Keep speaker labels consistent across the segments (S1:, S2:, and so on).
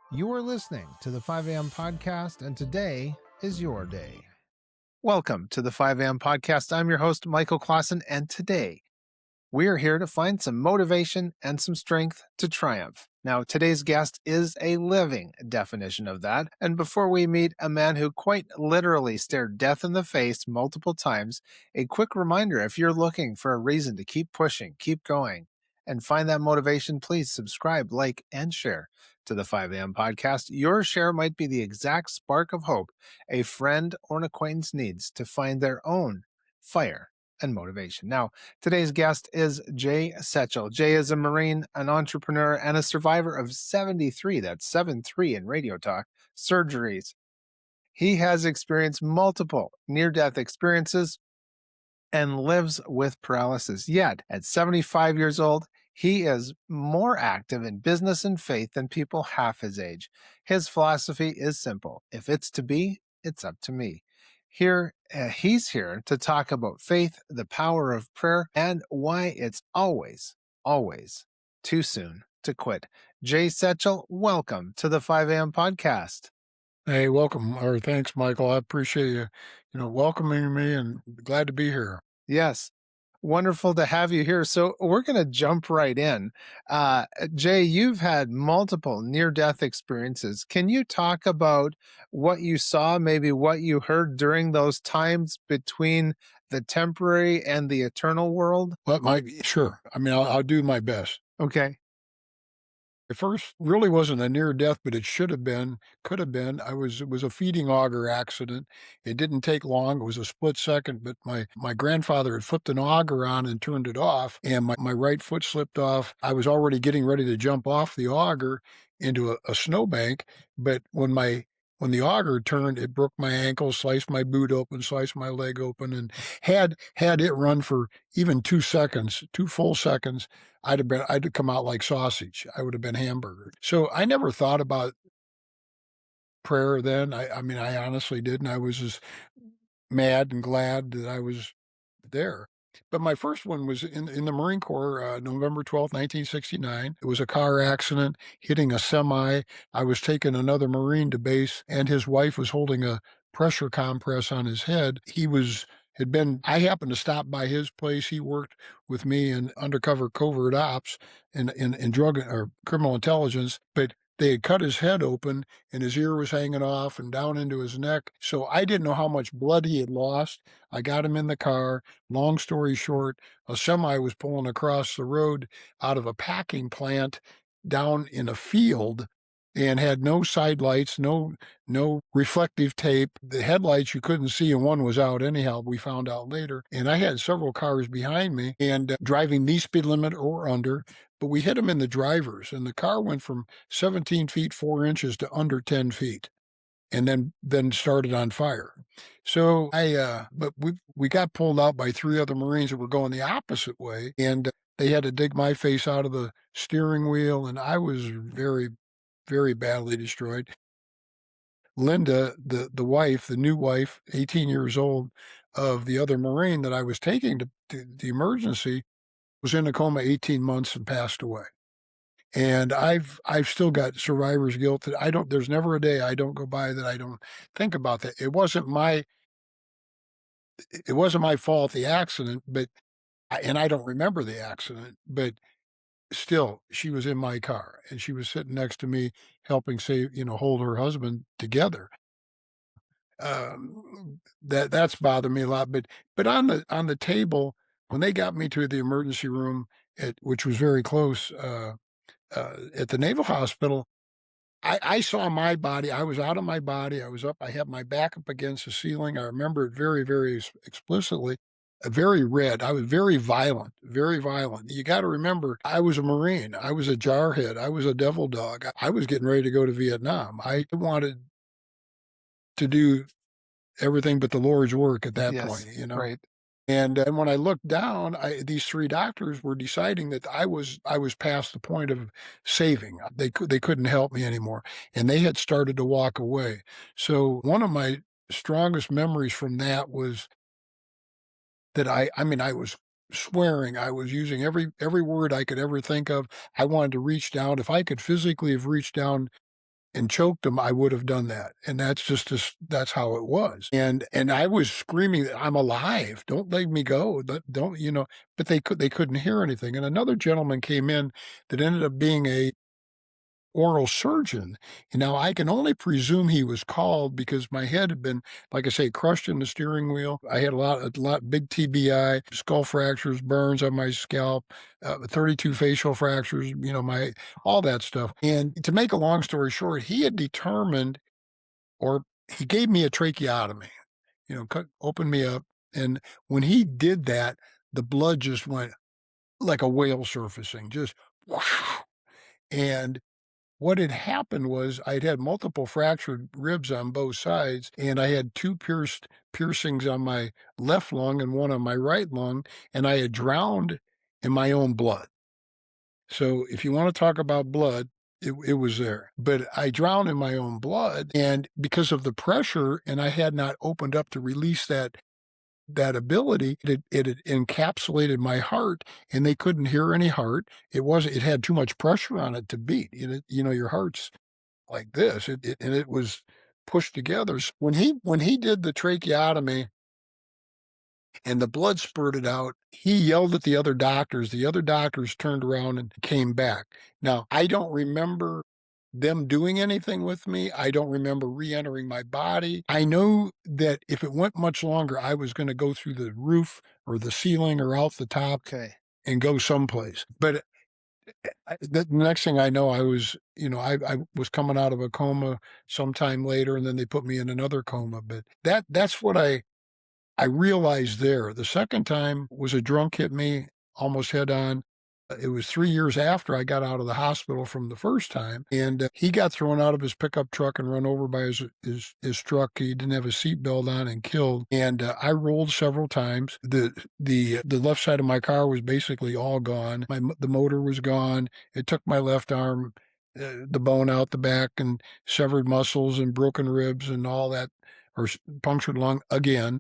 S1: You are listening to the 5 a.m. podcast, and today is your day.
S2: Welcome to the 5 a.m. podcast. I'm your host, Michael Clausen, and today we are here to find some motivation and some strength to triumph. Now, today's guest is a living definition of that. And before we meet a man who quite literally stared death in the face multiple times, a quick reminder, if you're looking for a reason to keep pushing, keep going, and find that motivation, please subscribe, like, and share to the 5 a.m. podcast. Your share might be the exact spark of hope a friend or an acquaintance needs to find their own fire and motivation. Now, today's guest is Jay Setchell. Jay is a Marine, an entrepreneur, and a survivor of 73, that's 7-3 in radio talk, surgeries. He has experienced multiple near-death experiences and lives with paralysis. Yet, at 75 years old, he is more active in business and faith than people half his age. His philosophy is simple. If it's to be, it's up to me. He's here to talk about faith, the power of prayer, and why it's always, always too soon to quit. Jay Setchell, welcome to the 5 a.m. podcast.
S3: Hey, welcome, or thanks, Michael. I appreciate you, welcoming me and glad to be here.
S2: Yes. Wonderful to have you here. So we're going to jump right in. Jay, you've had multiple near-death experiences. Can you talk about what you saw, maybe what you heard during those times between the temporary and the eternal world?
S3: But sure. I mean, I'll do my best.
S2: Okay.
S3: It first really wasn't a near death, but it should have been, could have been. It was a feeding auger accident. It didn't take long. It was a split second, but my grandfather had flipped an auger on and turned it off, and my right foot slipped off. I was already getting ready to jump off the auger into a snowbank, but when the auger turned, it broke my ankle, sliced my boot open, sliced my leg open, and had it run for even 2 seconds, 2 full seconds, I'd come out like sausage. I would have been hamburger. So I never thought about prayer then. I mean, I honestly didn't. I was just mad and glad that I was there. But my first one was in the Marine Corps, November 12th, 1969. It was a car accident hitting a semi. I was taking another Marine to base, and his wife was holding a pressure compress on his head. I happened to stop by his place. He worked with me in undercover covert ops in drug or criminal intelligence, but they had cut his head open and his ear was hanging off and down into his neck. So I didn't know how much blood he had lost. I got him in the car. Long story short, a semi was pulling across the road out of a packing plant down in a field and had no side lights, no reflective tape. The headlights you couldn't see, and one was out anyhow, we found out later. And I had several cars behind me and driving the speed limit or under, but we hit him in the drivers, and the car went from 17 feet 4 inches to under 10 feet and then started on fire. So but we got pulled out by 3 other Marines that were going the opposite way, and they had to dig my face out of the steering wheel, and I was very, very badly destroyed. Linda, the wife, the new wife, 18 years old, of the other Marine that I was taking to the emergency, was in a coma 18 months and passed away. And I've still got survivor's guilt that there's never a day I don't go by that I don't think about that. It wasn't my fault, the accident, but and I don't remember the accident, but still, she was in my car and she was sitting next to me helping hold her husband together. That's bothered me a lot, but on the table, when they got me to the emergency room which was very close, at the Naval Hospital, I saw my body. I was out of my body. I was up. I had my back up against the ceiling. I remember it very, very explicitly. Very red. I was very violent, very violent. You got to remember, I was a Marine. I was a jarhead. I was a devil dog. I was getting ready to go to Vietnam. I wanted to do everything but the Lord's work at that
S2: Yes,
S3: point.
S2: right.
S3: And when I looked down, these 3 doctors were deciding that I was past the point of saving. They couldn't help me anymore, and they had started to walk away. So one of my strongest memories from that was that I mean, I was swearing. I was using every word I could ever think of. I wanted to reach down. If I could physically have reached down and choked him, I would have done that. And that's how it was. And I was screaming that I'm alive. Don't let me go. Don't, but they couldn't hear anything. And another gentleman came in that ended up being a oral surgeon. And now I can only presume he was called because my head had been, like I say, crushed in the steering wheel. I had big TBI, skull fractures, burns on my scalp, 32 facial fractures, all that stuff. And to make a long story short, he had determined, or he gave me a tracheotomy, opened me up. And when he did that, the blood just went like a whale surfacing, just whoosh. And what had happened was I'd had multiple fractured ribs on both sides, and I had two piercings on my left lung and one on my right lung, and I had drowned in my own blood. So if you want to talk about blood, it was there. But I drowned in my own blood, and because of the pressure, and I had not opened up to release that ability, it had encapsulated my heart, and they couldn't hear any heart. It had too much pressure on it to beat. Your heart's like this, and it was pushed together. When he did the tracheotomy and the blood spurted out, he yelled at the other doctors. The other doctors turned around and came back. Now, I don't remember them doing anything with me. I don't remember re-entering my body. I know that if it went much longer, I was going to go through the roof or the ceiling or out the top
S2: Okay.
S3: and go someplace. But the next thing I know, I was coming out of a coma sometime later, and then they put me in another coma. But that's what I realized there. The second time was a drunk hit me almost head on. It was 3 years after I got out of the hospital from the first time, and he got thrown out of his pickup truck and run over by his truck. He didn't have a seatbelt on and killed. And I rolled several times. The left side of my car was basically all gone. The motor was gone. It took my left arm, the bone out the back, and severed muscles and broken ribs and all that, or punctured lung again.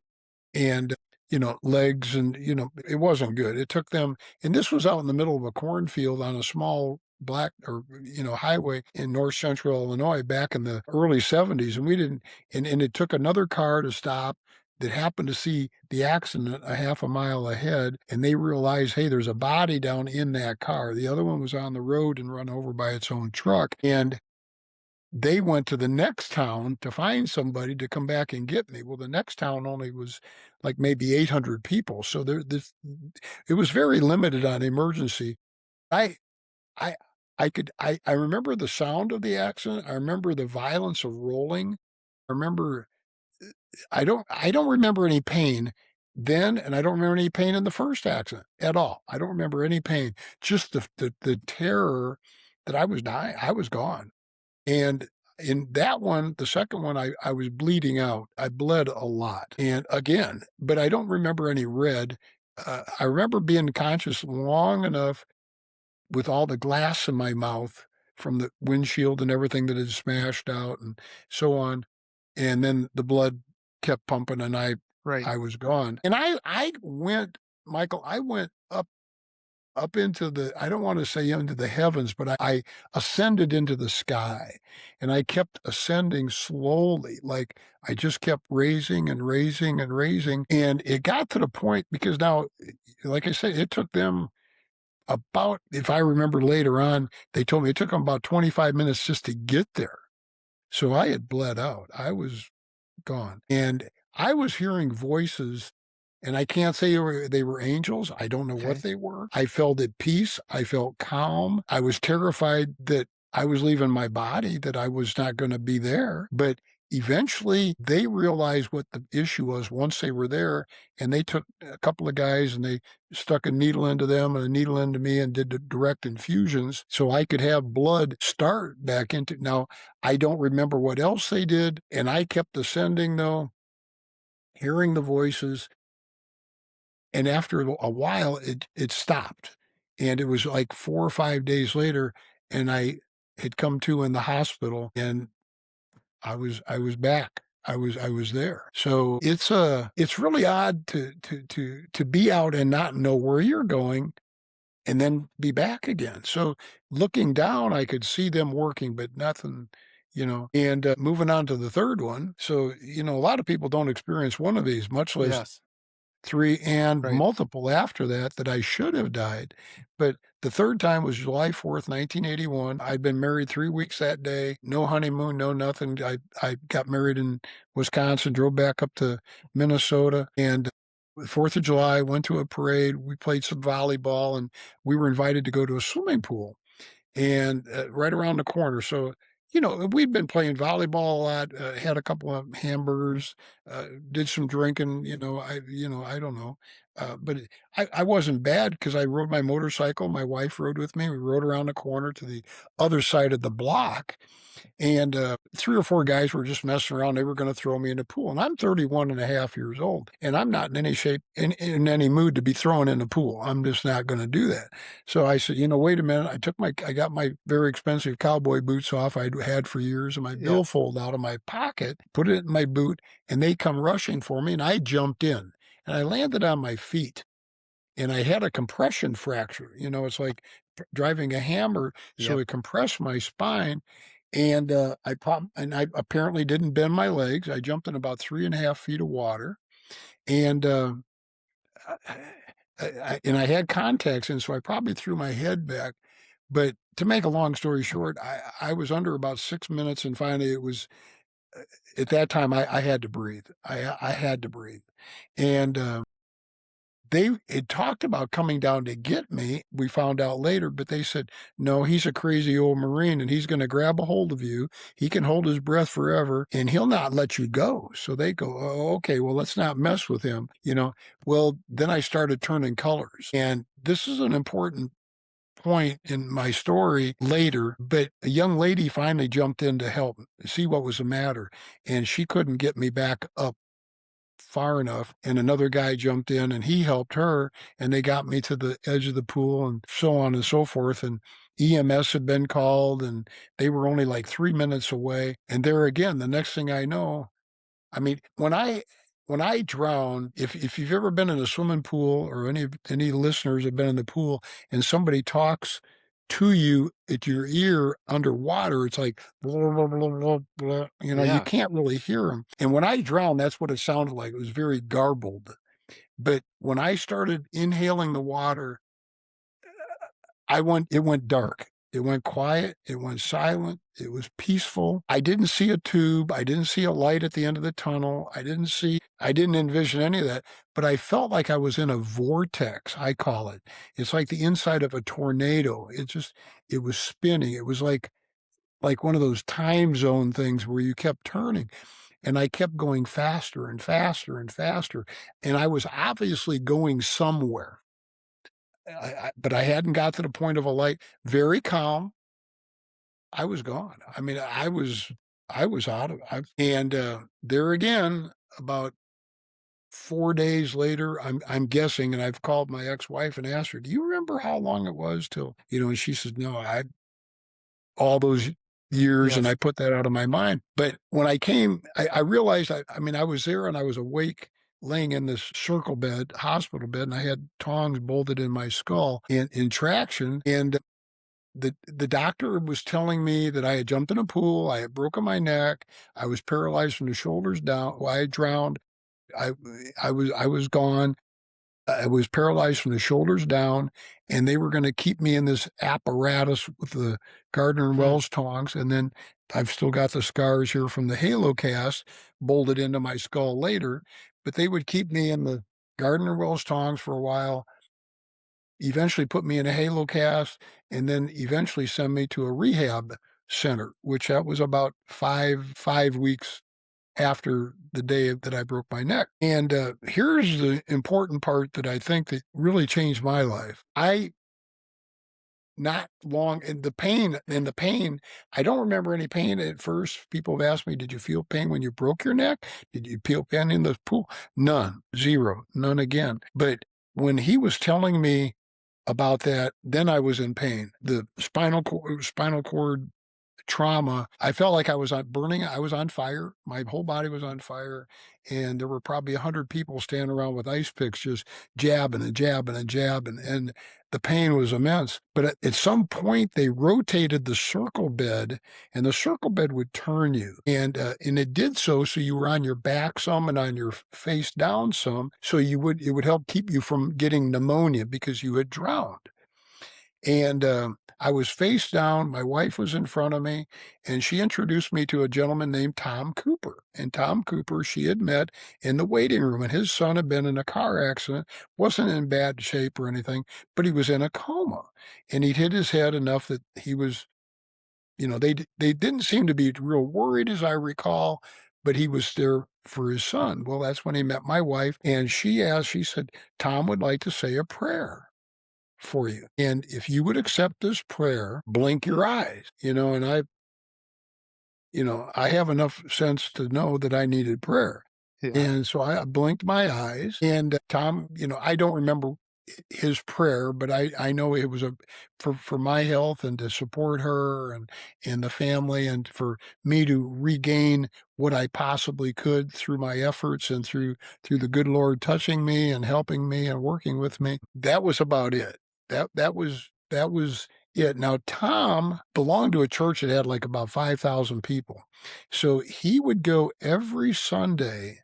S3: And, legs and, it wasn't good. It took them, and this was out in the middle of a cornfield on a small highway in north central Illinois back in the early 70s. And we didn't, and it took another car to stop that happened to see the accident a half a mile ahead. And they realized, hey, there's a body down in that car. The other one was on the road and run over by its own truck. And they went to the next town to find somebody to come back and get me. Well, the next town only was like maybe 800 people. So it was very limited on emergency. I, I, I remember the sound of the accident. I remember the violence of rolling. I remember, I don't remember any pain then, and I don't remember any pain in the first accident at all. I don't remember any pain, just the terror that I was dying. I was gone. And in that one, the second one, I was bleeding out. I bled a lot. And again, but I don't remember any red. I remember being conscious long enough with all the glass in my mouth from the windshield and everything that had smashed out and so on. And then the blood kept pumping and
S2: Right.
S3: I was gone. And I went, Michael, I went up into I don't want to say into the heavens, but I ascended into the sky, and I kept ascending slowly. Like I just kept raising and raising and raising. And it got to the point because now, like I said, it took them about, if I remember later on, they told me it took them about 25 minutes just to get there. So I had bled out. I was gone. And I was hearing voices, and I can't say they were angels. I don't know what
S2: Okay.
S3: they were. I felt at peace. I felt calm. I was terrified that I was leaving my body, that I was not going to be there. But eventually they realized what the issue was once they were there, and they took a couple of guys and they stuck a needle into them and a needle into me and did the direct infusions so I could have blood start back into. Now, I don't remember what else they did, and I kept ascending though, hearing the voices. And after a while, it stopped, and it was like 4 or 5 days later, and I had come to in the hospital, and I was back. I was there. So it's really odd to be out and not know where you're going and then be back again. So looking down, I could see them working, but nothing, and moving on to the third one. So, a lot of people don't experience one of these, much less
S2: Yes.
S3: 3 and
S2: Right.
S3: multiple after that I should have died. But the third time was July 4th, 1981. I'd been married 3 weeks that day, no honeymoon, no nothing. I got married in Wisconsin, drove back up to Minnesota, and 4th of July, went to a parade. We played some volleyball, and we were invited to go to a swimming pool and right around the corner. So, we'd been playing volleyball a lot, had a couple of hamburgers, did some drinking, I don't know. But I wasn't bad because I rode my motorcycle. My wife rode with me. We rode around the corner to the other side of the block. And 3 or 4 guys were just messing around. They were going to throw me in the pool. And I'm 31 and a half years old. And I'm not in any shape, in any mood to be thrown in the pool. I'm just not going to do that. So I said, wait a minute. I got my very expensive cowboy boots off I'd had for years and my
S2: Yeah.
S3: billfold out of my pocket, put it in my boot, and they come rushing for me. And I jumped in and I landed on my feet. And I had a compression fracture. It's like driving a hammer. So
S2: Yep.
S3: it compressed my spine. And I apparently didn't bend my legs. I jumped in about 3.5 feet of water, and I had contacts in, so I probably threw my head back. But to make a long story short, I was under about 6 minutes, and finally it was at that time I had to breathe. I had to breathe, and they had talked about coming down to get me, we found out later, but they said, "No, he's a crazy old Marine, and he's gonna grab a hold of you. He can hold his breath forever, and he'll not let you go." So they go, "Oh, okay, well, let's not mess with him." Well, then I started turning colors, and this is an important point in my story later, but a young lady finally jumped in to help see what was the matter, and she couldn't get me back up far enough, and another guy jumped in and he helped her, and they got me to the edge of the pool and so on and so forth. And EMS had been called, and they were only like 3 minutes away. And there again, the next thing I know, I mean, when I drown, if you've ever been in a swimming pool, or any listeners have been in the pool and somebody talks to you at your ear underwater, it's like blah, blah, blah, blah, blah, you
S2: Yeah.
S3: can't really hear them. And when I drowned, that's what it sounded like. It was very garbled. But when I started inhaling the water, it went dark. It went quiet. It went silent. It was peaceful. I didn't see a tube. I didn't see a light at the end of the tunnel. I didn't envision any of that, but I felt like I was in a vortex, I call it. It's like the inside of a tornado. It was spinning. It was like one of those time zone things where you kept turning, and I kept going faster and faster and faster. And I was obviously going somewhere. But I hadn't got to the point of a light. Very calm. I was gone. I mean, I was out of and there again, about 4 days later, I'm guessing, and I've called my ex-wife and asked her, "Do you remember how long it was till," and she says, "No, I all those years," and
S2: Yes.
S3: I put that out of my mind. But when I came, I realized, I mean, I was there and I was awake, laying in this circle bed, hospital bed, and I had tongs bolted in my skull in traction. And the doctor was telling me that I had jumped in a pool, I had broken my neck, I was paralyzed from the shoulders down. Well, I had drowned. I I was gone. I was paralyzed from the shoulders down, and they were gonna keep me in this apparatus with the Gardner and
S2: Hmm.
S3: Wells tongs, and then I've still got the scars here from the halo cast bolted into my skull later, but they would keep me in the Gardner Wells tongs for a while, eventually put me in a halo cast, and then eventually send me to a rehab center, which that was about five weeks after the day that I broke my neck. And here's the important part that I think that really changed my life. I not long in the pain, I don't remember any pain at first. People have asked me, "Did you feel pain when you broke your neck? Did you feel pain in the pool?" None, zero, none again. But when he was telling me about that, then I was in pain. The spinal cord trauma. I felt like I was on burning. I was on fire. My whole body was on fire. And there were probably 100 people standing around with ice picks, just jabbing and jabbing and jabbing. And the pain was immense. But at some point, they rotated the circle bed, and the circle bed would turn you. And it did so you were on your back some and on your face down some. So it would help keep you from getting pneumonia because you had drowned. And I was face down. My wife was in front of me, and she introduced me to a gentleman named Tom Cooper. And Tom Cooper, she had met in the waiting room, and his son had been in a car accident, wasn't in bad shape or anything, but he was in a coma. And he'd hit his head enough that he was, they didn't seem to be real worried, as I recall, but he was there for his son. Well, that's when he met my wife, and she said, Tom would like to say a prayer for you. And if you would accept this prayer, blink your eyes, and I have enough sense to know that I needed prayer.
S2: Yeah.
S3: And so I blinked my eyes, and Tom, I don't remember his prayer, but I know it was for my health and to support her and the family, and for me to regain what I possibly could through my efforts and through the good Lord touching me and helping me and working with me. That was about it. That was it. Now, Tom belonged to a church that had like about 5,000 people. So he would go every Sunday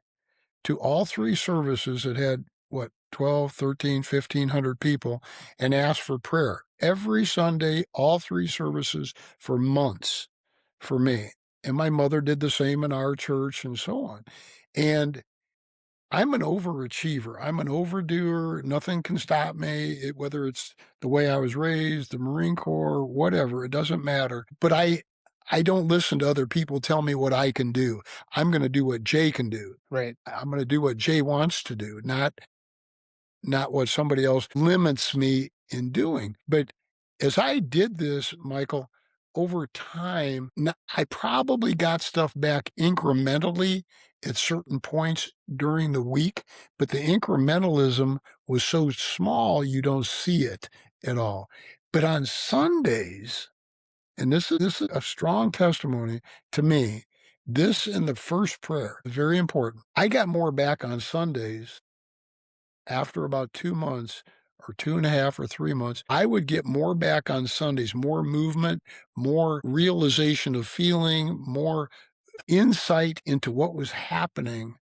S3: to all three services that had, what, 12, 13, 1,500 people, and ask for prayer. Every Sunday, all three services for months for me. And my mother did the same in our church and so on. And I'm an overachiever. I'm an overdoer. Nothing can stop me, whether it's the way I was raised, the Marine Corps, whatever. It doesn't matter. But I don't listen to other people tell me what I can do. I'm going to do what Jay can do.
S2: Right.
S3: I'm going to do what Jay wants to do, not what somebody else limits me in doing. But as I did this, Michael, over time, I probably got stuff back incrementally at certain points during the week, but the incrementalism was so small you don't see it at all. But on Sundays, and this is a strong testimony to me, this and the first prayer is very important. I got more back on Sundays after about 2 months or 2.5 or 3 months. I would get more back on Sundays, more movement, more realization of feeling, more insight into what was happening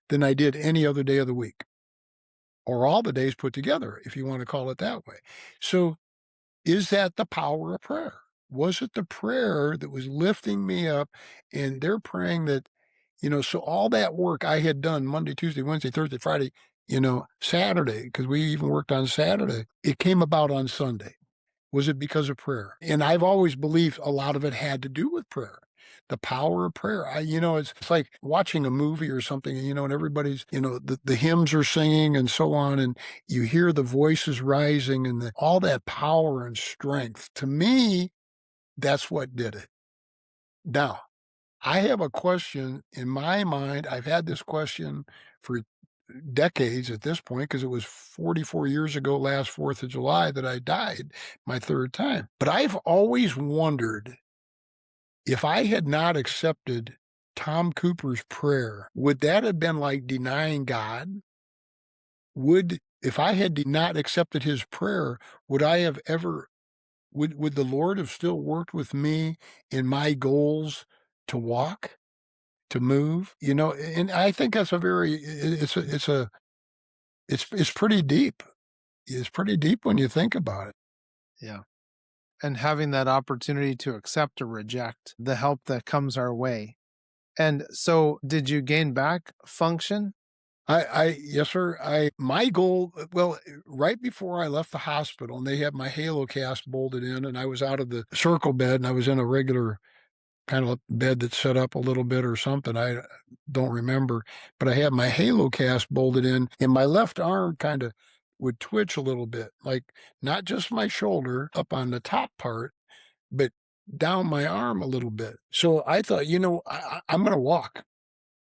S3: than I did any other day of the week, or all the days put together, if you want to call it that way. So is that the power of prayer? Was it the prayer that was lifting me up? And they're praying that, so all that work I had done Monday, Tuesday, Wednesday, Thursday, Friday, Saturday, because we even worked on Saturday, it came about on Sunday. Was it because of prayer? And I've always believed a lot of it had to do with prayer. The power of prayer. It's like watching a movie or something, and everybody's, the hymns are singing and so on, and you hear the voices rising and all that power and strength. To me, that's what did it. Now, I have a question in my mind. I've had this question for decades at this point, because it was 44 years ago last 4th of July that I died my third time. But I've always wondered, if I had not accepted Tom Cooper's prayer, would that have been like denying God? If I had not accepted his prayer, would I have ever, would the Lord have still worked with me in my goals to walk, to move? And I think that's it's pretty deep. It's pretty deep when you think about it.
S2: Yeah. And having that opportunity to accept or reject the help that comes our way. And so did you gain back function?
S3: Yes, sir. My goal, well, right before I left the hospital, and they had my halo cast bolted in, and I was out of the circle bed, and I was in a regular kind of bed that's set up a little bit or something. I don't remember, but I had my halo cast bolted in, and my left arm kind of would twitch a little bit, like not just my shoulder up on the top part, but down my arm a little bit. So I thought, I'm going to walk.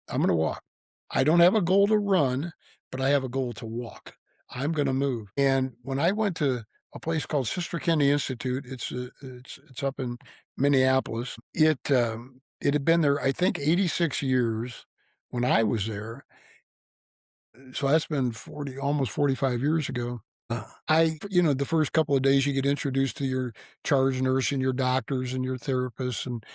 S3: I'm going to walk. I don't have a goal to run, but I have a goal to walk. I'm going to move. And when I went to a place called Sister Kennedy Institute. It's up in Minneapolis. It had been there, I think, 86 years when I was there. So that's been 40, almost 45 years ago. The first couple of days you get introduced to your charge nurse and your doctors and your therapists, and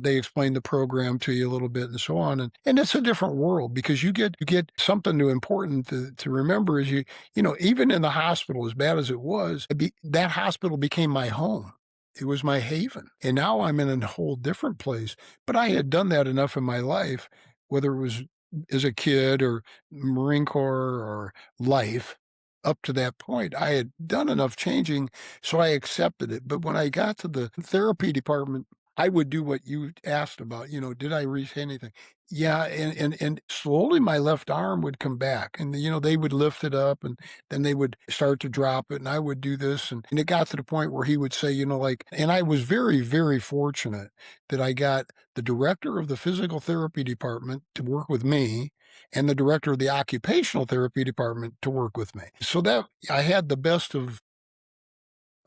S3: they explain the program to you a little bit and so on. And it's a different world because you get something new important to remember is even in the hospital, as bad as it was, that hospital became my home. It was my haven. And now I'm in a whole different place. But I had done that enough in my life, whether it was as a kid or Marine Corps or life. Up to that point, I had done enough changing, so I accepted it. But when I got to the therapy department, I would do what you asked about, did I reach anything? Yeah, and slowly my left arm would come back, and they would lift it up, and then they would start to drop it, and I would do this, and it got to the point where he would say, and I was very, very fortunate that I got the director of the physical therapy department to work with me, and the director of the occupational therapy department to work with me. So that I had the directors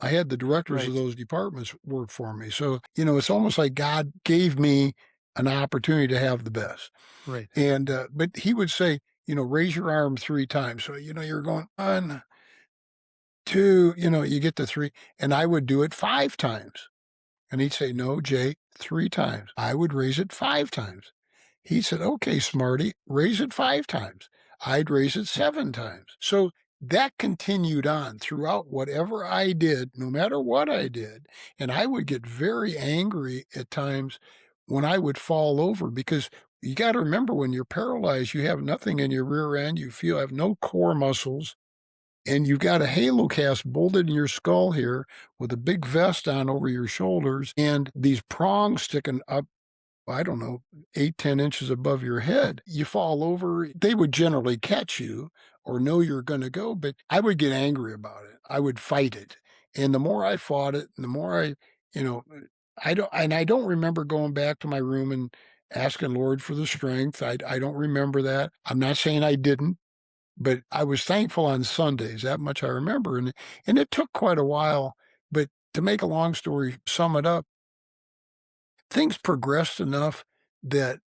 S3: of
S2: Right.
S3: those departments work for me. So, it's almost like God gave me an opportunity to have the best.
S2: Right.
S3: And, but he would say, raise your arm 3 times. So, you're going 1, 2, you get to 3, and I would do it 5 times. And he'd say, no, Jay, 3 times. I would raise it 5 times. He said, okay, Smarty, raise it 5 times. I'd raise it 7 times. So that continued on throughout whatever I did, no matter what I did. And I would get very angry at times when I would fall over because you got to remember when you're paralyzed, you have nothing in your rear end. You have no core muscles. And you've got a halo cast bolted in your skull here with a big vest on over your shoulders and these prongs sticking up, I don't know, 8, 10 inches above your head. You fall over, they would generally catch you or know you're going to go, but I would get angry about it. I would fight it. And the more I fought it, the more you know, I don't remember going back to my room and asking Lord for the strength. I don't remember that. I'm not saying I didn't. But I was thankful on Sundays, that much I remember, and it took quite a while, but to make a long story sum it up, things progressed enough that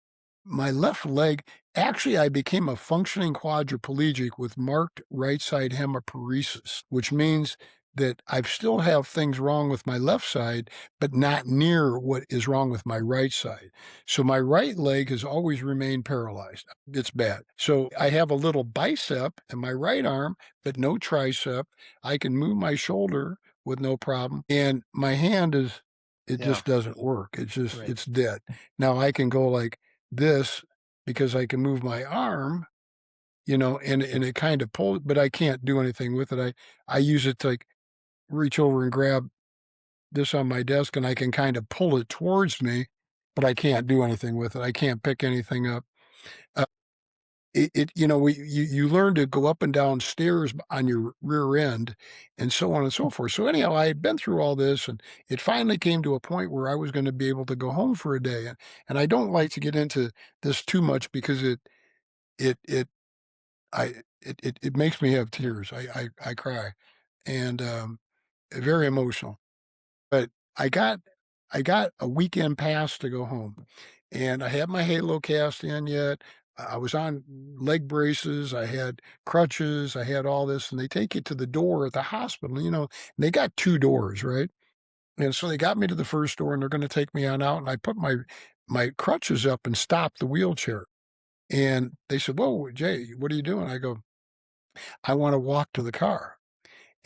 S3: my left leg actually, I became a functioning quadriplegic with marked right side hemiparesis, which means that I still have things wrong with my left side, but not near what is wrong with my right side. So my right leg has always remained paralyzed. It's bad. So I have a little bicep in my right arm, but no tricep. I can move my shoulder with no problem. And my hand it
S2: Yeah.
S3: just doesn't work.
S2: Right.
S3: It's dead. Now I can go like this because I can move my arm, and it kind of pulls, but I can't do anything with it. I use it to like reach over and grab this on my desk and I can kind of pull it towards me, but I can't do anything with it. I can't pick anything up. Uh, you learn to go up and down stairs on your rear end and so on and so forth. So anyhow, I had been through all this and it finally came to a point where I was going to be able to go home for a day. And I don't like to get into this too much because it, it, it makes me have tears. I cry and, very emotional, but I got, I got a weekend pass to go home and I had my halo cast in yet. I was on leg braces. I had crutches. I had all this and they take you to the door at the hospital, and they got 2 doors, right? And so they got me to the first door and they're going to take me on out. And I put my crutches up and stopped the wheelchair. And they said, "Whoa, Jay, what are you doing?" I go, "I want to walk to the car."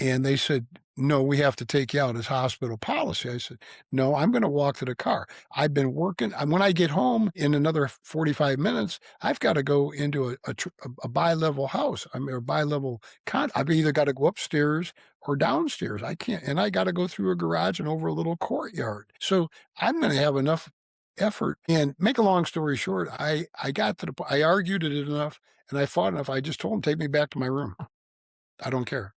S3: And they said, "No, we have to take you out as hospital policy." I said, "No, I'm going to walk to the car. I've been working. And when I get home in another 45 minutes, I've got to go into a bi-level house. I mean, a bi-level I've either got to go upstairs or downstairs. I can't, and I got to go through a garage and over a little courtyard. So I'm going to have enough effort." And make a long story short, I got to I argued it enough and I fought enough. I just told them, "Take me back to my room. I don't care.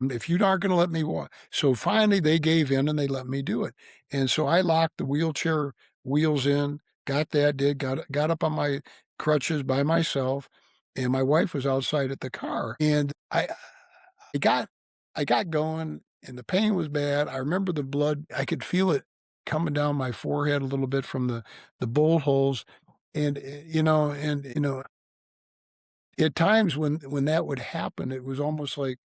S3: If you aren't gonna let me walk." So finally, they gave in and they let me do it. And so I locked the wheelchair wheels in, got up on my crutches by myself, and my wife was outside at the car. And I got going, and the pain was bad. I remember the blood. I could feel it coming down my forehead a little bit from the bullet holes. And, at times when that would happen, it was almost like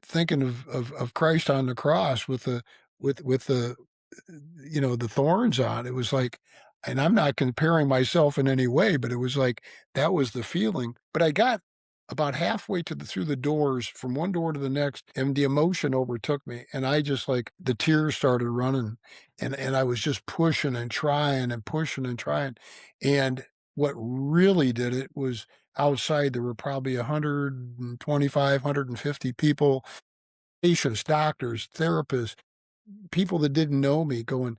S3: thinking of Christ on the cross with the the thorns on. It was like, and I'm not comparing myself in any way, but it was like that was the feeling. But I got about halfway through the doors from one door to the next, and the emotion overtook me. And I just like the tears started running, and I was just pushing and trying and pushing and trying. And what really did it was outside there were probably 125, 150 people, patients, doctors, therapists, people that didn't know me going,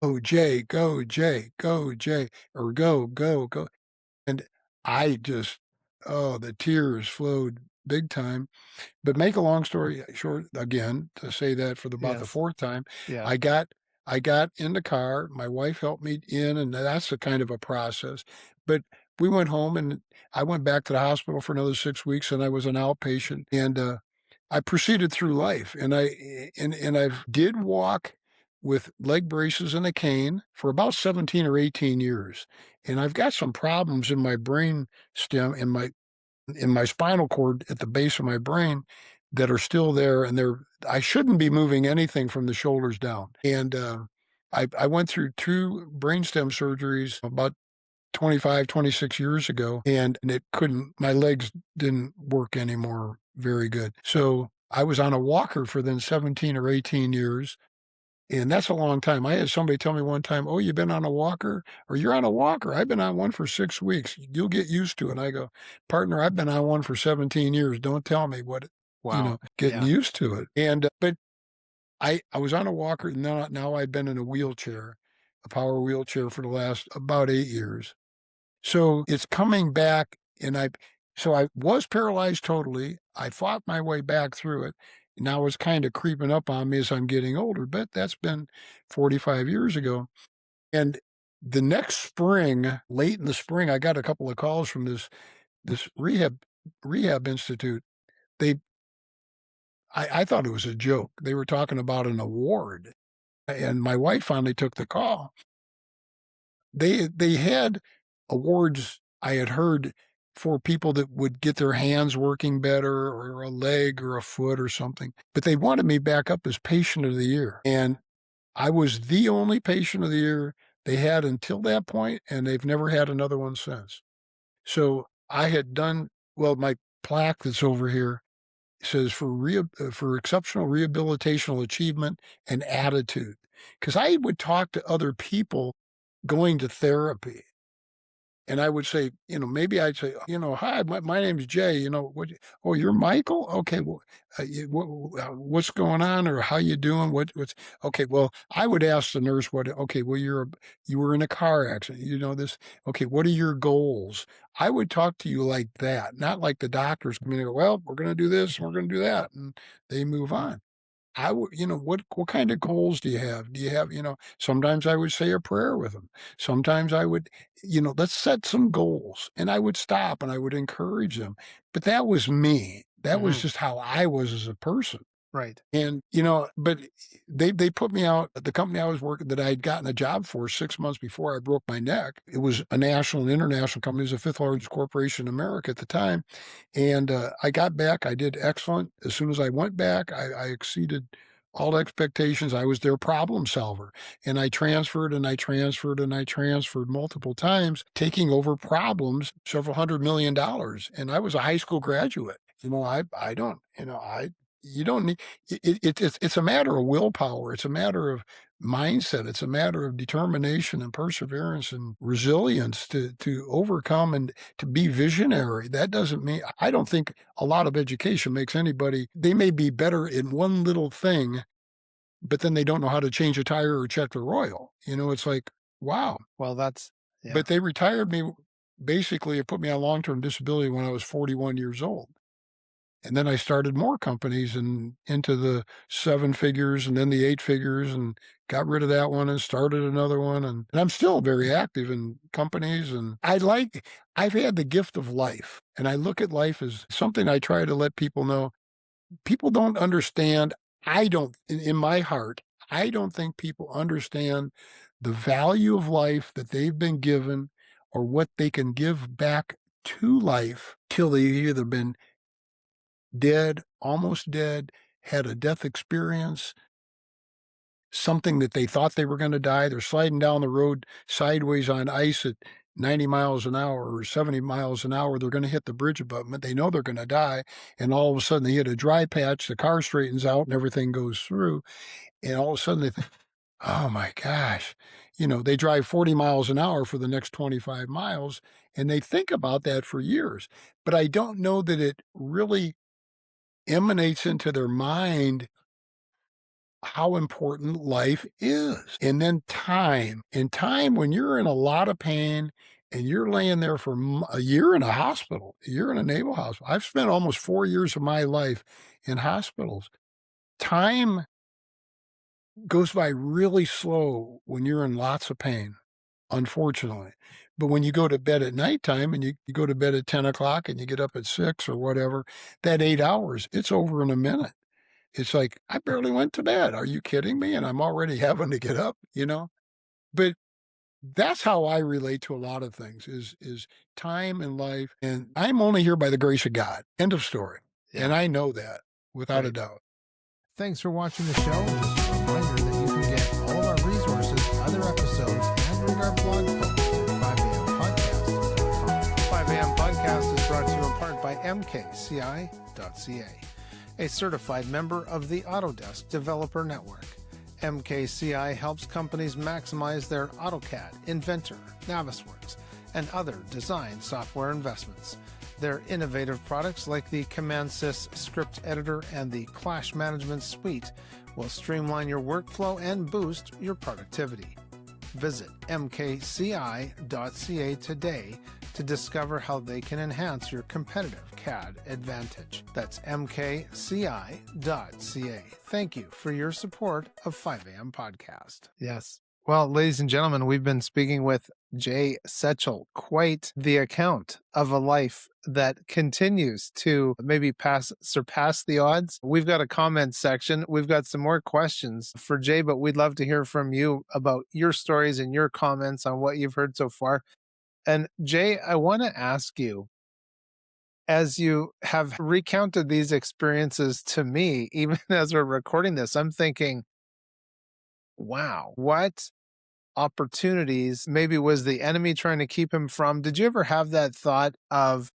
S3: "Go Jay, go Jay, go Jay," or "Go, go, go." And I just, oh, the tears flowed big time. But make a long story short, again, to say that for about the
S2: Yes.
S3: fourth time,
S2: Yeah.
S3: I got I got in the car, my wife helped me in, and that's a kind of a process. But we went home, and I went back to the hospital for another 6 weeks, and I was an outpatient, and, I proceeded through life, and I've did walk with leg braces and a cane for about 17 or 18 years, and I've got some problems in my brain stem, in my spinal cord at the base of my brain that are still there, and I shouldn't be moving anything from the shoulders down. And I went through 2 brainstem surgeries about 25, 26 years ago, and it couldn't my legs didn't work anymore very good. So I was on a walker for then 17 or 18 years, and that's a long time. I had somebody tell me one time, "Oh, you've been on a walker? Or you're on a walker? I've been on one for 6 weeks. You'll get used to it." And I go, "Partner, I've been on one for 17 years. Don't tell me
S2: Wow.
S3: getting
S2: Yeah.
S3: used to it." And, but I was on a walker, and now I've been in a wheelchair, a power wheelchair for the last about 8 years. So it's coming back, and I was paralyzed totally. I fought my way back through it. Now it's kind of creeping up on me as I'm getting older, but that's been 45 years ago. And the next spring, late in the spring, I got a couple of calls from this rehab institute. They I thought it was a joke. They were talking about an award, and my wife finally took the call. They had awards I had heard for people that would get their hands working better or a leg or a foot or something, but they wanted me back up as patient of the year, and I was the only patient of the year they had until that point, and they've never had another one since. So I had done well, my plaque that's over here says for exceptional rehabilitational achievement and attitude, because I would talk to other people going to therapy, and I would say, maybe I'd say, "Hi, my name's Jay, oh, you're Michael? Okay, well, what's going on, or how you doing? What's okay, well, I would ask the nurse okay, well, you were in a car accident, this, okay, what are your goals?" I would talk to you like that, not like the doctors come in and go, "Well, we're gonna do this, and we're gonna do that," and they move on. I would, what kind of goals do you have? Do you have, sometimes I would say a prayer with them. Sometimes I would, let's set some goals. And I would stop and I would encourage them. But that was me. That was
S2: Hmm.
S3: just how I was as a person.
S2: Right.
S3: And, but they put me out at the company I was working that I had gotten a job for 6 months before I broke my neck. It was a national and international company. It was the fifth largest corporation in America at the time. And I got back. I did excellent. As soon as I went back, I exceeded all expectations. I was their problem solver. And I transferred and I transferred and I transferred multiple times, taking over problems, several $100 million. And I was a high school graduate. I don't, you don't need it's a matter of willpower. It's a matter of mindset. It's a matter of determination and perseverance and resilience to overcome and to be visionary. That doesn't mean I don't think a lot of education makes anybody they may be better in one little thing, but then they don't know how to change a tire or check the oil. It's like, wow.
S2: Well, yeah.
S3: But they retired me basically it put me on long-term disability when I was 41 years old. And then I started more companies and into the 7 figures and then the 8 figures and got rid of that one and started another one. And I'm still very active in companies. And I've had the gift of life. And I look at life as something I try to let people know. People don't understand. I don't in my heart, I don't think people understand the value of life that they've been given or what they can give back to life till they've either been dead, almost dead, had a death experience, something that they thought they were gonna die. They're sliding down the road sideways on ice at 90 miles an hour or 70 miles an hour. They're gonna hit the bridge abutment. They know they're gonna die, and all of a sudden they hit a dry patch, the car straightens out, and everything goes through, and all of a sudden they think, "Oh my gosh." They drive 40 miles an hour for the next 25 miles, and they think about that for years. But I don't know that it really emanates into their mind how important life is. And then time. And time, when you're in a lot of pain and you're laying there for a year in a hospital, a year in a naval hospital. I've spent almost 4 years of my life in hospitals. Time goes by really slow when you're in lots of pain, unfortunately. But when you go to bed at nighttime and you go to bed at 10 o'clock and you get up at 6 or whatever, that 8 hours, it's over in a minute. It's like, "I barely went to bed. Are you kidding me?" And I'm already having to get up, you know? But that's how I relate to a lot of things is time and life, and I'm only here by the grace of God. End of story.
S2: Yeah.
S3: And I know that without a
S2: Great.
S3: doubt.
S1: Thanks for watching the show. Just a reminder that you can get all of our resources, other episodes, and read our blog post at 5ampodcast.com. 5am Podcast is brought to you in part by mkci.ca, a certified member of the Autodesk Developer Network. MKCI helps companies maximize their AutoCAD, Inventor, Navisworks, and other design software investments. Their innovative products like the CommandSys script editor and the Clash Management Suite will streamline your workflow and boost your productivity. Visit mkci.ca today to discover how they can enhance your competitive CAD advantage. That's mkci.ca. Thank you for your support of 5am Podcast.
S2: Yes. Well, ladies and gentlemen, we've been speaking with Jay Setchell. Quite the account of a life that continues to maybe surpass the odds. We've got a comment section. We've got some more questions for Jay, but we'd love to hear from you about your stories and your comments on what you've heard so far. And Jay, I want to ask you, as you have recounted these experiences to me, even as we're recording this, I'm thinking, wow, what opportunities maybe was the enemy trying to keep him from? Did you ever have that thought of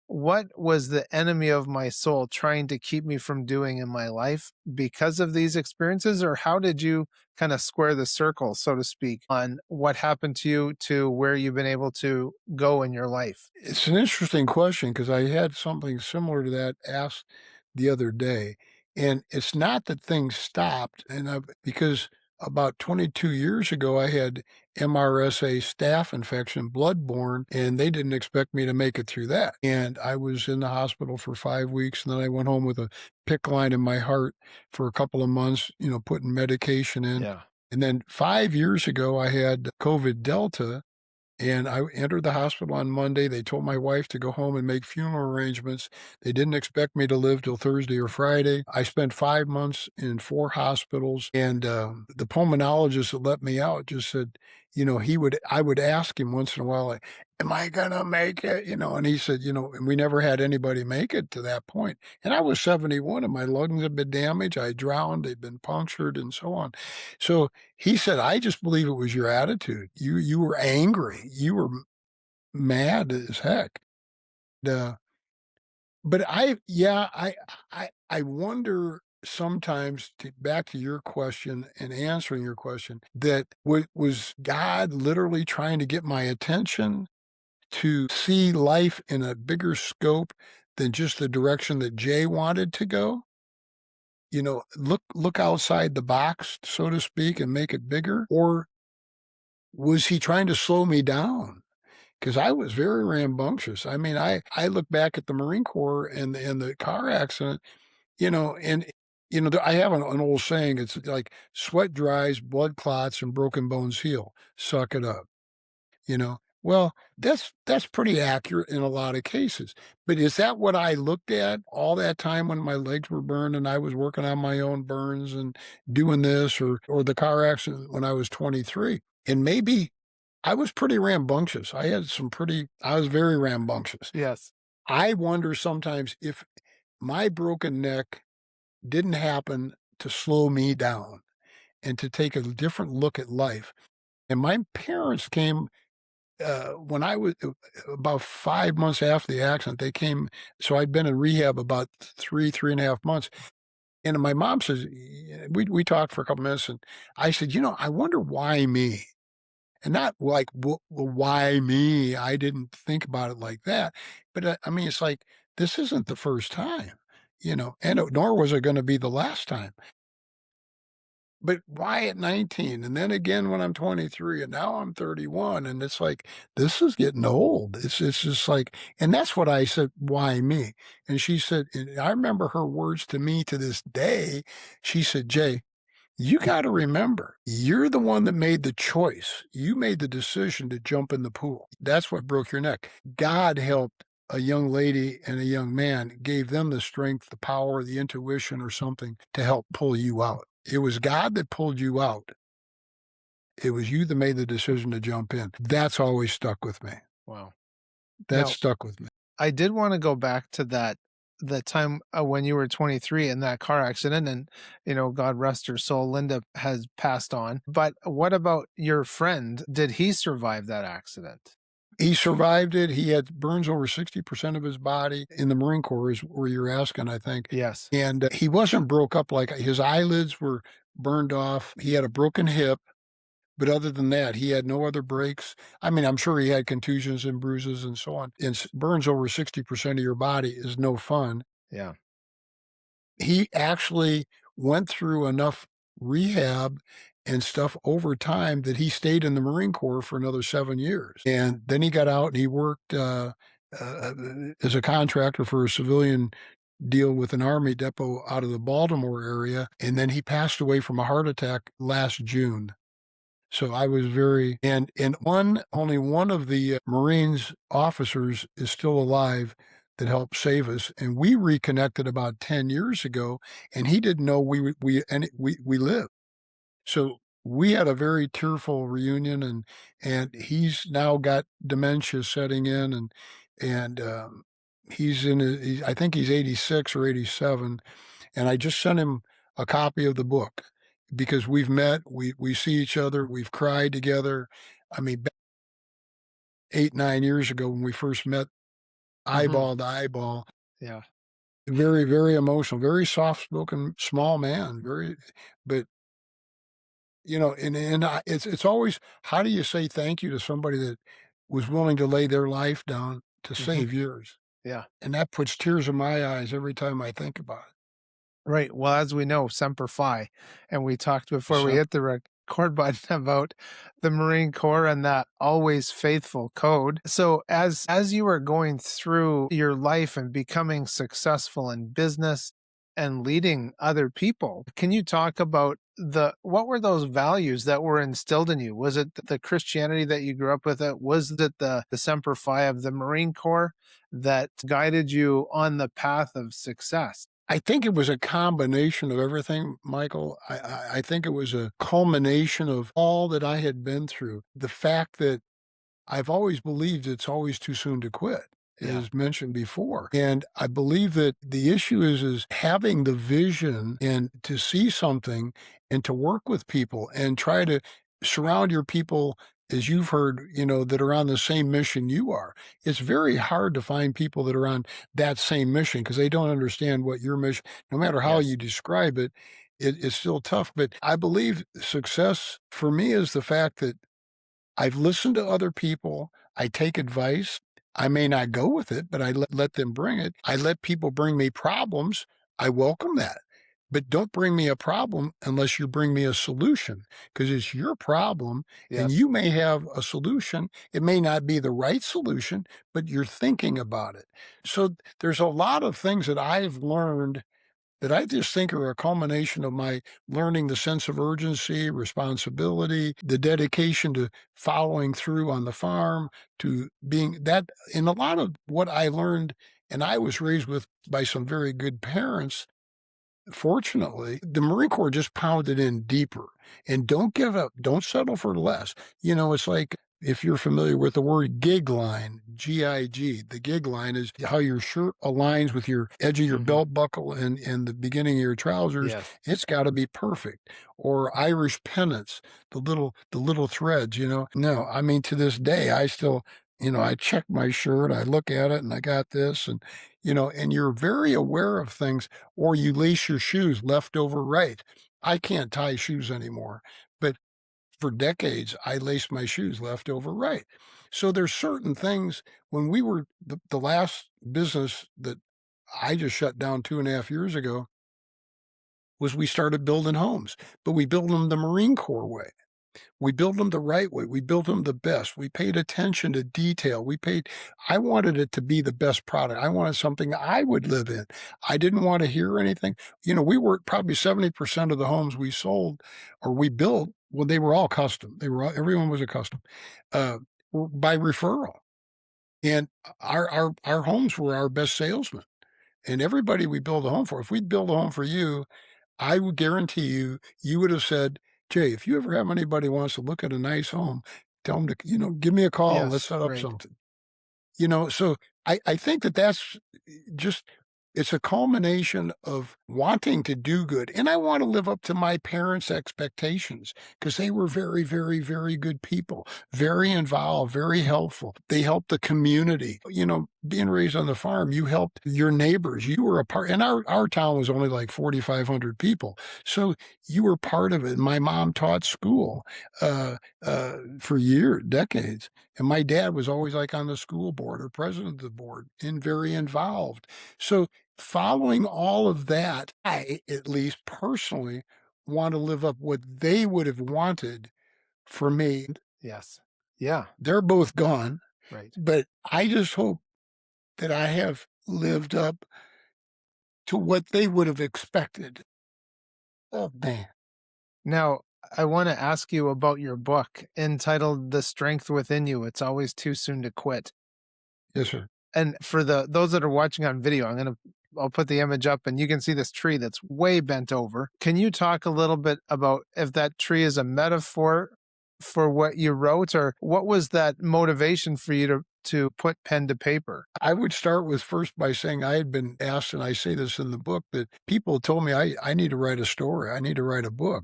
S2: what was the enemy of my soul trying to keep me from doing in my life because of these experiences? Or how did you kind of square the circle, so to speak, on what happened to you to where you've been able to go in your life?
S3: It's an interesting question because I had something similar to that asked the other day. And it's not that things stopped, because about 22 years ago, I had MRSA staph infection, bloodborne, and they didn't expect me to make it through that. And I was in the hospital for 5 weeks, and then I went home with a PICC line in my heart for a couple of months, putting medication in.
S2: Yeah.
S3: And then 5 years ago, I had COVID Delta, and I entered the hospital on Monday. They told my wife to go home and make funeral arrangements. They didn't expect me to live till Thursday or Friday. I spent 5 months in 4 hospitals, and the pulmonologist that let me out just said, I would ask him once in a while, like, "Am I gonna make it?" And he said, and we never had anybody make it to that point. And I was 71, and my lungs had been damaged. I drowned, they'd been punctured, and so on. So he said, "I just believe it was your attitude. You were angry. You were mad as heck." Uh, but I wonder sometimes, back to your question and answering your question, that was God literally trying to get my attention to see life in a bigger scope than just the direction that Jay wanted to go? Look outside the box, so to speak, and make it bigger? Or was he trying to slow me down? Because I was very rambunctious. I mean, I look back at the Marine Corps and the car accident, and I have an old saying. It's like sweat dries, blood clots, and broken bones heal. Suck it up. Well, that's pretty accurate in a lot of cases. But is that what I looked at all that time when my legs were burned and I was working on my own burns and doing this or the car accident when I was 23? And maybe I was pretty rambunctious. I was very rambunctious.
S2: Yes.
S3: I wonder sometimes if my broken neck didn't happen to slow me down and to take a different look at life. And my parents came when I was about 5 months after the accident, they came. So I'd been in rehab about 3.5 months. And my mom says, we talked for a couple minutes and I said, I wonder why me? And not like, why me? I didn't think about it like that. But I mean, it's like, this isn't the first time, nor was it going to be the last time. But why at 19? And then again when I'm 23 and now I'm 31 and it's like, this is getting old. It's just like, and that's what I said, why me? And she said, and I remember her words to me to this day. She said, Jay, you got to remember, you're the one that made the choice. You made the decision to jump in the pool. That's what broke your neck. God helped a young lady and a young man, gave them the strength, the power, the intuition or something to help pull you out. It was God that pulled you out. It was you that made the decision to jump in. That's always stuck with me.
S2: Wow.
S3: That's
S2: Now,
S3: stuck with me.
S2: I did want to go back to the time when you were 23 in that car accident and, God rest her soul, Linda has passed on. But what about your friend? Did he survive that accident?
S3: He survived it. He had burns over 60% of his body in the Marine Corps is where you're asking, I think.
S2: Yes.
S3: And he wasn't broke up like his eyelids were burned off. He had a broken hip. But other than that, he had no other breaks. I mean, I'm sure he had contusions and bruises and so on. And burns over 60% of your body is no fun.
S2: Yeah.
S3: He actually went through enough rehab and stuff over time that he stayed in the Marine Corps for another 7 years. And then he got out and he worked as a contractor for a civilian deal with an Army depot out of the Baltimore area. And then he passed away from a heart attack last June. So I was only one of the Marines officers is still alive that helped save us. And we reconnected about 10 years ago and he didn't know we lived. So we had a very tearful reunion and he's now got dementia setting in and I think he's 86 or 87. And I just sent him a copy of the book because we've met, we see each other, we've cried together. I mean, 8-9 years ago when we first met, eyeball to eyeball.
S2: Yeah.
S3: Very, very emotional, very soft-spoken, small man, but it's always, how do you say thank you to somebody that was willing to lay their life down to save yours?
S2: Yeah.
S3: And that puts tears in my eyes every time I think about it.
S2: Right. Well, as we know, Semper Fi, and we talked before we
S3: Sem-
S2: hit the record button about the Marine Corps and that always faithful code. So as you were going through your life and becoming successful in business and leading other people, can you talk about what were those values that were instilled in you? Was it the Christianity that you grew up with? Was it the Semper Fi of the Marine Corps that guided you on the path of success?
S3: I think it was a combination of everything, Michael. I think it was a culmination of all that I had been through. The fact that I've always believed it's always too soon to quit,
S2: Yeah.
S3: as mentioned before. And I believe that the issue is having the vision and to see something and to work with people and try to surround your people, as you've heard, that are on the same mission you are. It's very hard to find people that are on that same mission because they don't understand what your mission, no matter how
S2: Yes.
S3: you describe it, it's still tough. But I believe success for me is the fact that I've listened to other people. I take advice. I may not go with it, but I let them bring it. I let people bring me problems. I welcome that. But don't bring me a problem unless you bring me a solution because it's your problem and
S2: Yes.
S3: you may have a solution. It may not be the right solution, but you're thinking about it. So there's a lot of things that I've learned that I just think are a culmination of my learning the sense of urgency, responsibility, the dedication to following through on the farm, to being that. And a lot of what I learned, and I was raised with by some very good parents. Fortunately, the Marine Corps just pounded in deeper, and don't give up. Don't settle for less. It's like, if you're familiar with the word gig line, GIG, the gig line is how your shirt aligns with your edge of your
S2: Mhm.
S3: belt buckle and the beginning of your trousers.
S2: Yes.
S3: It's got to be perfect. Or Irish pennants, the little threads, No, I mean, to this day, I still, I check my shirt, I look at it, and I got this, and you're very aware of things. Or you lace your shoes left over right. I can't tie shoes anymore, but for decades, I laced my shoes left over right. So there's certain things. When we were the last business that I just shut down 2.5 years ago, was we started building homes, but we built them the Marine Corps way. We built them the right way. We built them the best. We paid attention to detail. I wanted it to be the best product. I wanted something I would live in. I didn't want to hear anything. We were probably 70% of the homes we sold or we built, well, they were all custom. Everyone was a custom, uh, by referral. And our homes were our best salesmen. And everybody we build a home for, if we'd build a home for you, I would guarantee you, you would have said, "Jay, if you ever have anybody who wants to look at a nice home, tell them to, give me a call and let's
S2: Yes.
S3: set up
S2: Right.
S3: something." So I think that's just, it's a culmination of wanting to do good. And I want to live up to my parents' expectations because they were very, very, very good people, very involved, very helpful. They helped the community. Being raised on the farm, you helped your neighbors. You were a part, and our town was only like 4,500 people. So you were part of it. My mom taught school for years, decades. And my dad was always like on the school board or president of the board and very involved. So following all of that, I, at least personally, want to live up what they would have wanted for me.
S2: Yes. Yeah.
S3: They're both gone,
S2: Right.
S3: but I just hope that I have lived up to what they would have expected of me.
S2: Now, I want to ask you about your book entitled The Strength Within You. It's Always Too Soon to Quit.
S3: Yes, sir.
S2: And for those that are watching on video, I'll put the image up and you can see this tree that's way bent over. Can you talk a little bit about if that tree is a metaphor for what you wrote, or what was that motivation for you to put pen to paper?
S3: I would start with first by saying I had been asked, and I say this in the book, that people told me I need to write a story. I need to write a book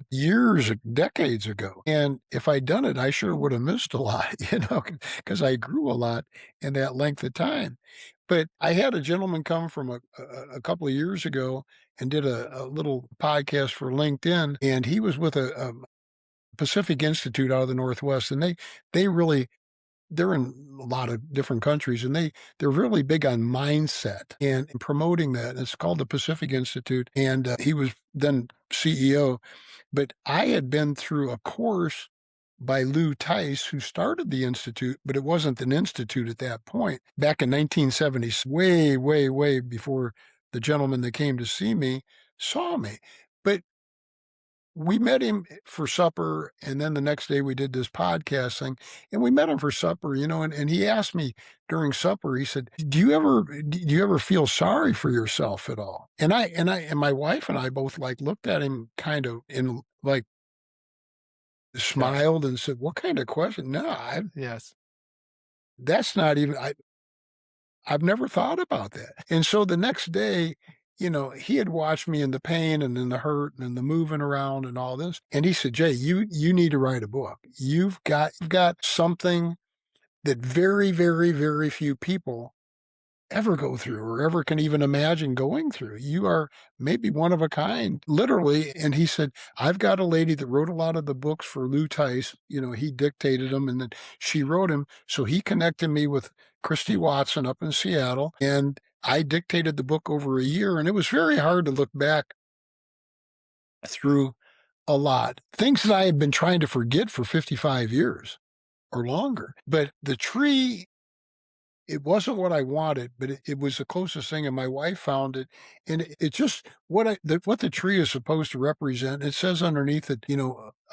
S3: decades ago. And if I'd done it, I sure would have missed a lot, because I grew a lot in that length of time. But I had a gentleman come from a couple of years ago and did a little podcast for LinkedIn. And he was with a Pacific Institute out of the Northwest. And they really, they're in a lot of different countries, and they're really big on mindset and promoting that. It's called the Pacific Institute, and he was then CEO. But I had been through a course by Lou Tice, who started the institute, but it wasn't an institute at that point. Back in 1970, way, way, way before the gentleman that came to see me saw me. But we met him for supper, and then the next day we did this podcast thing, and we met him for supper, and he asked me during supper, he said, do you ever feel sorry for yourself at all? And my wife and I both like looked at him kind of in like smiled and said, "What kind of question? No,
S2: Yes.
S3: that's not even, I've never thought about that." And so the next day, he had watched me in the pain and in the hurt and in the moving around and all this. And he said, "Jay, you need to write a book. You've got something that very, very, very few people ever go through or ever can even imagine going through. You are maybe one of a kind, literally." And he said, "I've got a lady that wrote a lot of the books for Lou Tice. He dictated them and then she wrote him. So he connected me with Christy Watson up in Seattle. And I dictated the book over a year. And it was very hard to look back through a lot. Things that I had been trying to forget for 55 years or longer. But the tree it wasn't what I wanted, but it was the closest thing, and my wife found it, and it just what the tree is supposed to represent. It says underneath it,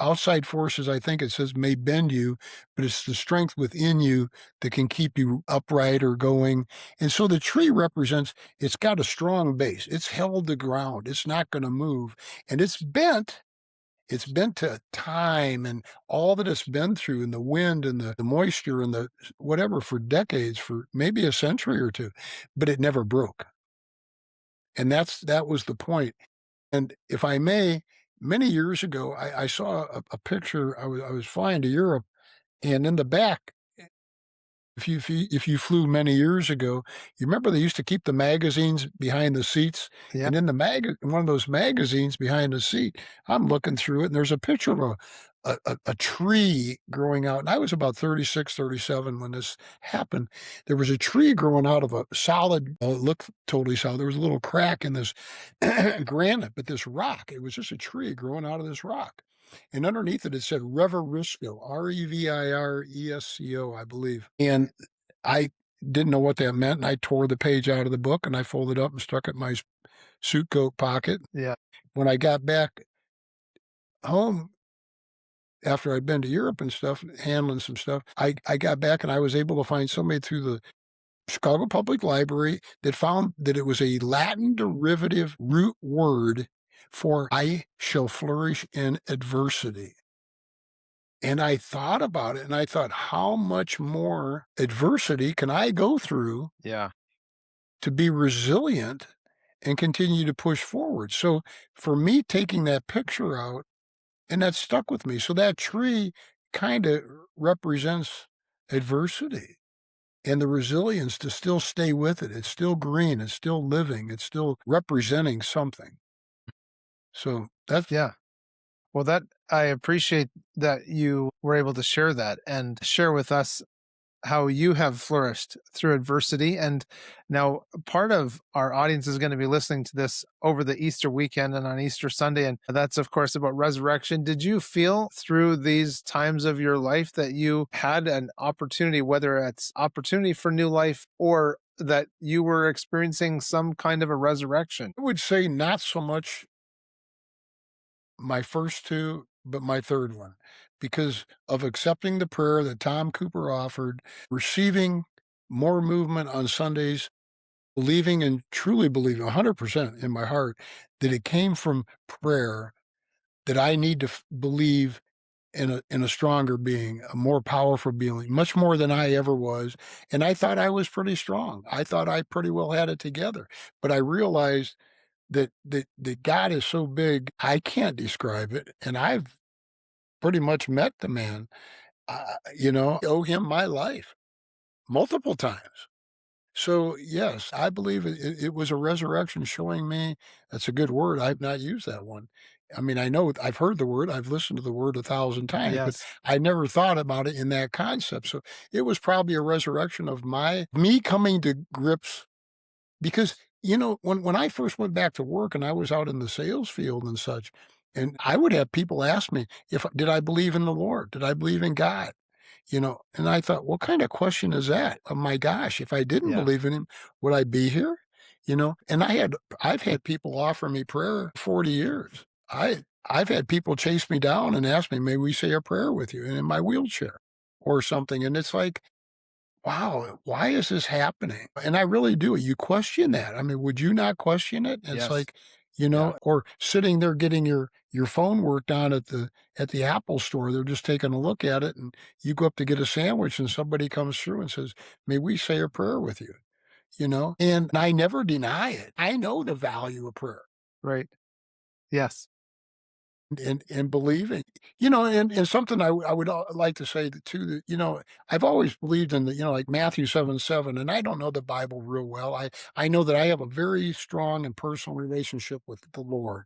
S3: outside forces, I think it says, may bend you, but it's the strength within you that can keep you upright or going. And so the tree represents, it's got a strong base. It's held the ground. It's not going to move, and it's been to time and all that it's been through and the wind and the moisture and the whatever for decades, for maybe a century or two, but it never broke. And that was the point. And if I may, many years ago, I saw a picture. I was flying to Europe, and in the back, if you flew many years ago, you remember they used to keep the magazines behind the seats,
S2: Yeah.
S3: and in one of those magazines behind the seat, I'm looking through it, and there's a picture of a tree growing out, and I was about 36, 37 when this happened. There was a tree growing out of a solid, it looked totally solid. There was a little crack in this granite, but this rock, it was just a tree growing out of this rock. And underneath it, it said Revirisco, Reviresco, I believe. And I didn't know what that meant. And I tore the page out of the book and I folded up and stuck it in my suit coat pocket.
S2: Yeah.
S3: When I got back home after I'd been to Europe and stuff, handling some stuff, I got back and I was able to find somebody through the Chicago Public Library that found that it was a Latin derivative root word for I shall flourish in adversity. And I thought about it and I thought, how much more adversity can I go through
S2: Yeah.
S3: to be resilient and continue to push forward? So for me, taking that picture out, and that stuck with me. So that tree kind of represents adversity and the resilience to still stay with it. It's still green, it's still living, it's still representing something. So that's
S2: Yeah. Well, that I appreciate that you were able to share that and share with us how you have flourished through adversity. And now part of our audience is going to be listening to this over the Easter weekend and on Easter Sunday. And that's, of course, about resurrection. Did you feel through these times of your life that you had an opportunity, whether it's opportunity for new life or that you were experiencing some kind of a resurrection?
S3: I would say not so much my first two, but my third one, because of accepting the prayer that Tom Cooper offered, receiving more movement on Sundays, believing and truly believing 100% in my heart that it came from prayer, that I need to believe in a stronger being, a more powerful being, much more than I ever was. And I thought I was pretty strong. I thought I pretty well had it together. But I realized that God is so big, I can't describe it, and I've pretty much met the man, owe him my life multiple times. So, yes, I believe it was a resurrection showing me that's a good word, I've not used that one. I mean, I know I've heard the word, I've listened to the word 1,000 times, but
S2: Yes.
S3: I never thought about it in that concept, so it was probably a resurrection of me coming to grips because, when I first went back to work and I was out in the sales field and such, and I would have people ask me if did I believe in the Lord? Did I believe in God? And I thought, what kind of question is that? Oh my gosh, if I didn't
S2: Yeah.
S3: believe in him, would I be here? And I've had people offer me prayer 40 years. I've had people chase me down and ask me, may we say a prayer with you in my wheelchair or something. And it's like, wow, why is this happening? And I really do. You question that. I mean, would you not question it? It's
S2: Yes.
S3: like,
S2: Yeah.
S3: or sitting there getting your phone worked on at the Apple store. They're just taking a look at it, and you go up to get a sandwich, and somebody comes through and says, "May we say a prayer with you?" And I never deny it. I know the value of prayer.
S2: Right. Yes.
S3: And believing, and something I would like to say that too, that, I've always believed in the, like Matthew 7:7, and I don't know the Bible real well. I know that I have a very strong and personal relationship with the Lord.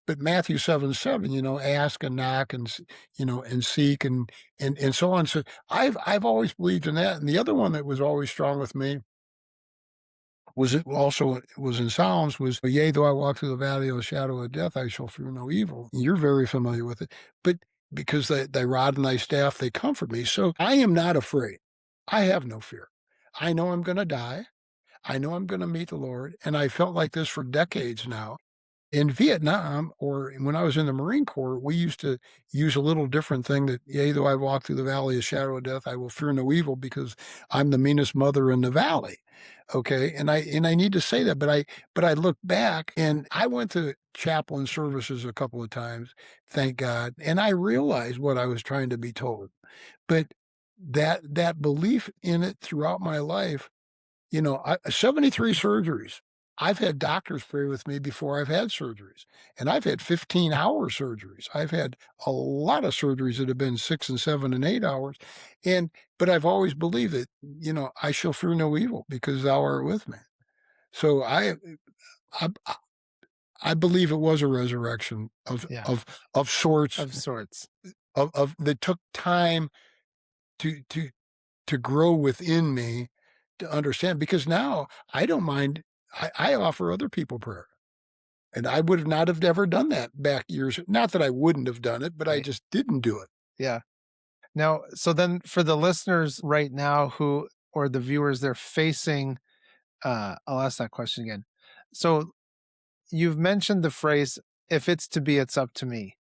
S3: But Matthew 7:7, ask and knock and, and seek and so on. So I've always believed in that. And the other one that was always strong with me was in Psalms was, yea, though I walk through the valley of the shadow of death, I shall fear no evil. You're very familiar with it, but because thy rod and thy staff, they comfort me. So I am not afraid. I have no fear. I know I'm going to die. I know I'm going to meet the Lord. And I felt like this for decades now. In Vietnam, or when I was in the Marine Corps, we used to use a little different thing that, yea, though I walk through the valley of shadow of death, I will fear no evil because I'm the meanest mother in the valley. Okay. And I need to say that, but I look back and I went to chaplain services a couple of times, thank God. And I realized what I was trying to be told. But that belief in it throughout my life, 73 surgeries. I've had doctors pray with me before I've had surgeries, and I've had 15-hour surgeries. I've had a lot of surgeries that have been 6 and 7 and 8 hours, but I've always believed that, I shall fear no evil because thou art with me. So I I believe it was a resurrection of
S2: Yeah,
S3: of of sorts,
S2: of sorts.
S3: of that took time to to to grow within me to understand, because now I don't mind. I offer other people prayer. And I would not have ever done that back years. Not that I wouldn't have done it, but I
S2: Right.
S3: just didn't do it.
S2: Yeah. Now, so then for the listeners right now who, or the viewers, they're facing, I'll ask that question again. So you've mentioned the phrase, if it's to be, it's up to me.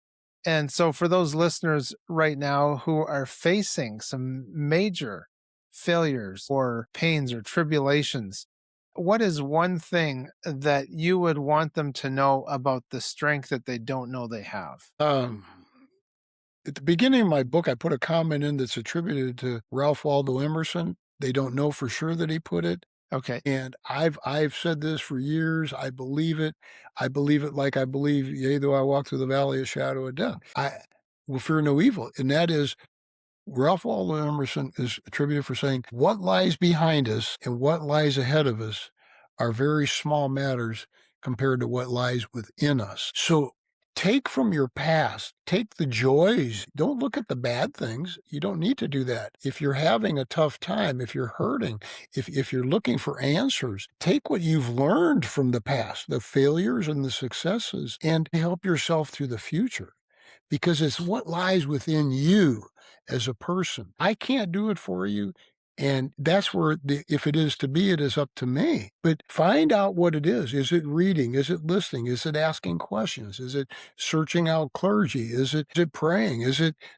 S2: And so for those listeners right now who are facing some major failures or pains or tribulations, what is one thing that you would want them to know about the strength that they don't know they have?
S3: At the beginning of my book, I put a comment in that's attributed to Ralph Waldo Emerson. They don't know for sure that he put it.
S2: Okay.
S3: And I've said this for years. I believe it. I believe it like I believe, yea, though I walk through the valley of shadow of death, I will fear no evil. And that is, Ralph Waldo Emerson is attributed for saying, what lies behind us and what lies ahead of us are very small matters compared to what lies within us. So take from your past, take the joys. Don't look at the bad things. You don't need to do that. If you're having a tough time, if you're hurting, if you're looking for answers, take what you've learned from the past, the failures and the successes, and help yourself through the future, because it's what lies within you as a person. I can't do it for you. And that's where, if it is to be, it is up to me. But find out what it is. Is it reading? Is it listening? Is it asking questions? Is it searching out clergy? Is it praying?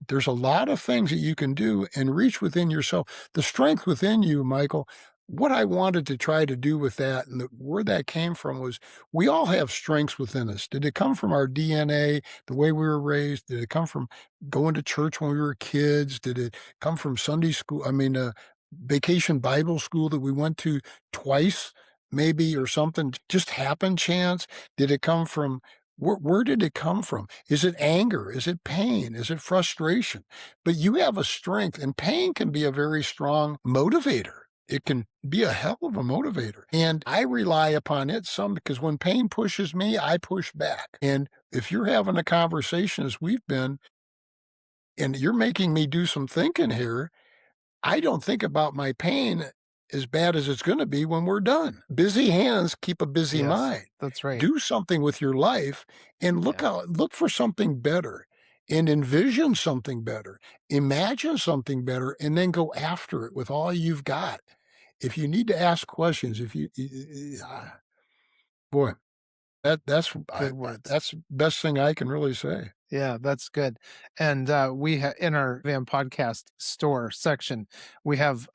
S3: There's a lot of things that you can do and reach within yourself. The strength within you, Michael, what I wanted to try to do with that, and where that came from, was we all have strengths within us. Did it come from our DNA, the way we were raised? Did it come from going to church when we were kids? Did it come from Sunday school? I mean, vacation Bible school that we went to twice, maybe, or something just happened chance? Did it come from, where did it come from? Is it anger? Is it pain? Is it frustration? But you have a strength, and pain can be a very strong motivator. It can be a hell of a motivator. And I rely upon it some, because when pain pushes me, I push back. And if you're having a conversation as we've been, and you're making me do some thinking here, I don't think about my pain as bad as it's going to be when we're done. Busy hands keep a busy
S2: Yes,
S3: mind.
S2: that's right.
S3: Do something with your life and
S2: Yeah.
S3: look for something better and envision something better. Imagine something better and then go after it with all you've got. If you need to ask questions, if you, boy,
S2: Good words.
S3: that's the best thing I can really say.
S2: Yeah, that's good. And we in our Van Podcast store section, we have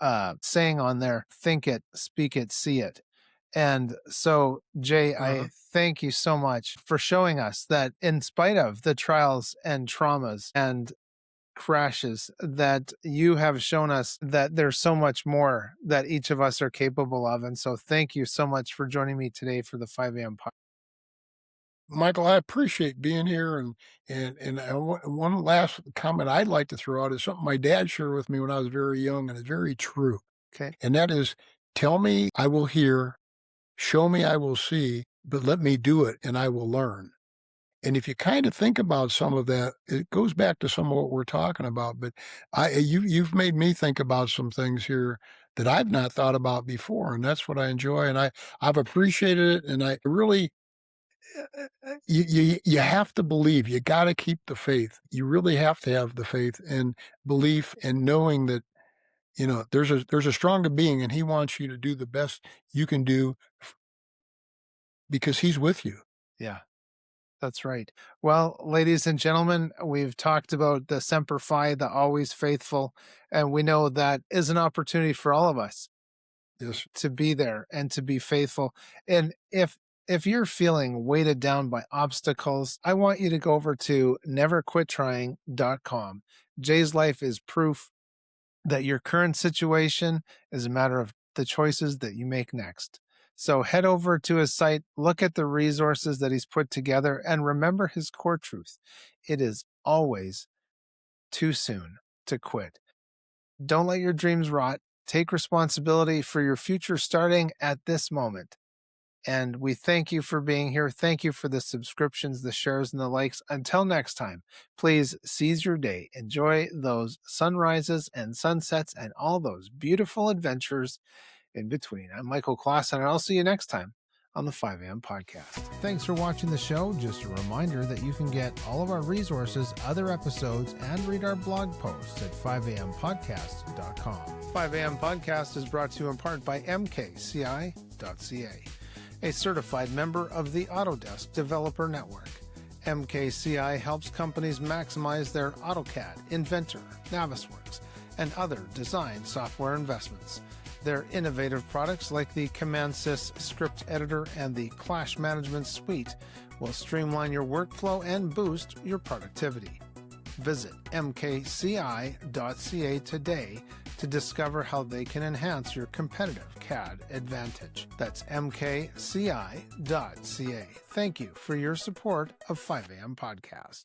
S2: saying on there, think it, speak it, see it. And so, Jay,
S3: Uh-huh.
S2: I thank you so much for showing us that in spite of the trials and traumas and crashes, that you have shown us that there's so much more that each of us are capable of. And so thank you so much for joining me today for the 5 a.m. podcast.
S3: Michael, I appreciate being here, one last comment I'd like to throw out is something my dad shared with me when I was very young, and it's very true.
S2: Okay.
S3: And that is, tell me I will hear, show me I will see, but let me do it and I will learn. And if you kind of think about some of that, it goes back to some of what we're talking about. But you've made me think about some things here that I've not thought about before, and that's what I enjoy. And I've appreciated it, and I really, you have to believe. You got to keep the faith. You really have to have the faith and belief, and knowing that there's a stronger being, and he wants you to do the best you can do because he's with you.
S2: Yeah, that's right. Well, ladies and gentlemen, we've talked about the Semper Fi, the always faithful, and we know that is an opportunity for all of us
S3: Yes.
S2: to be there and to be faithful. And if you're feeling weighted down by obstacles, I want you to go over to neverquittrying.com. Jay's life is proof that your current situation is a matter of the choices that you make next. So head over to his site, look at the resources that he's put together, and remember his core truth. It is always too soon to quit. Don't let your dreams rot. Take responsibility for your future starting at this moment. And we thank you for being here. Thank you for the subscriptions, the shares, and the likes. Until next time, please seize your day. Enjoy those sunrises and sunsets and all those beautiful adventures in between. I'm Michael Klassen, and I'll see you next time on the 5 a.m. podcast.
S1: Thanks for watching the show. Just a reminder that you can get all of our resources, other episodes, and read our blog posts at 5ampodcast.com.
S2: 5 a.m. podcast is brought to you in part by mkci.ca, a certified member of the Autodesk Developer Network. MKCI helps companies maximize their AutoCAD, Inventor, Navisworks, and other design software investments. Their innovative products like the CommandSys script editor and the Clash Management Suite will streamline your workflow and boost your productivity. Visit mkci.ca today to discover how they can enhance your competitive CAD advantage. That's mkci.ca. Thank you for your support of 5 a.m. Podcast.